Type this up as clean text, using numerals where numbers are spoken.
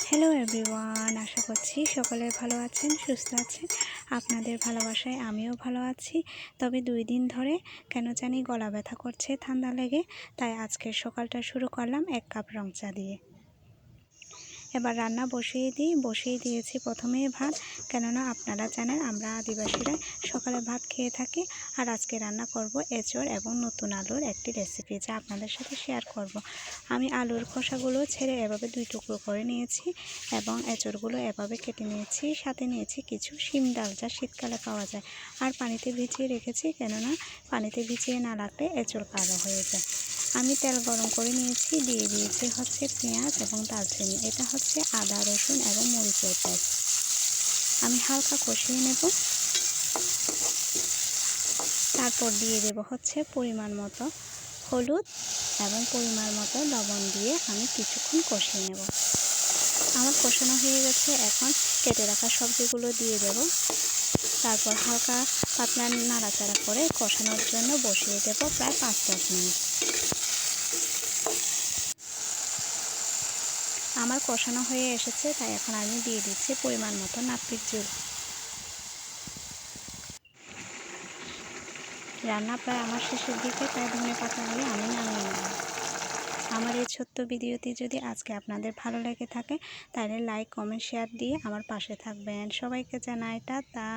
Hello everyone, আশা করছি সকলে ভালো আছেন, সুস্থ আছেন। আপনাদের ভালোবাসায় আমিও ভালো আছি। তবে 2 দিন ধরে কেন জানি গলা ব্যথা করছে, ঠান্ডা লেগে। তাই আজকের সকালটা শুরু করলাম 1 কাপ রং চা দিয়ে। এবার রান্না বসিয়ে দিয়েছি প্রথমে ভাত, কেননা আপনারা জানেন আমরা আদিবাসীরা সকালে ভাত খেয়ে থাকি। আর আজকে রান্না করব এঁচড় এবং নতুন আলুর একটি রেসিপি, যা আপনাদের সাথে শেয়ার করব। আমি আলুর খোসাগুলো ছেড়ে এভাবে 2 টুকরো করে নিয়েছি এবং এঁচড়গুলো এভাবে কেটে নিয়েছি। সাথে নিয়েছি কিছু শিম ডাল, যা শীতকালে পাওয়া যায়। আর পানিতে ভিজিয়ে রেখেছি, কেননা পানিতে ভিজিয়ে না রাখলে এঁচড় কালো হয়ে যায়। আমি তেল গরম করে নিয়েছি, দিয়ে দিয়েছি হচ্ছে পেঁয়াজ এবং দারচিনি। এটা হচ্ছে আদা, রসুন এবং মরিচের পেস্ট। আমি হালকা কষিয়ে নেব। তারপর দিয়ে দেব হচ্ছে পরিমাণ মতো হলুদ এবং পরিমাণ মতো লবণ দিয়ে আমি কিছুক্ষণ কষিয়ে নেব। আমার কষানো হয়ে গেছে, এখন কেটে রাখা সবজিগুলো দিয়ে দেব। তারপর হালকা পাতলা নাড়াচাড়া করে কষানোর জন্য বসিয়ে দেব প্রায় 5-10 মিনিট। আমার কষানো হয়ে এসেছে, তাই এখন আমি দিয়ে দিচ্ছি পরিমাণ মতো নাপিত ঝোল। রান্না প্রায় আমার শেষের দিকে, তাই ধনেপাতা দিয়ে আমি নামিয়ে নেব। আমার এই ছোট্ট ভিডিওটি যদি আজকে আপনাদের ভালো লেগে থাকে, তাহলে লাইক, কমেন্ট, শেয়ার দিয়ে আমার পাশে থাকবেন। সবাইকে জানাই টাটা।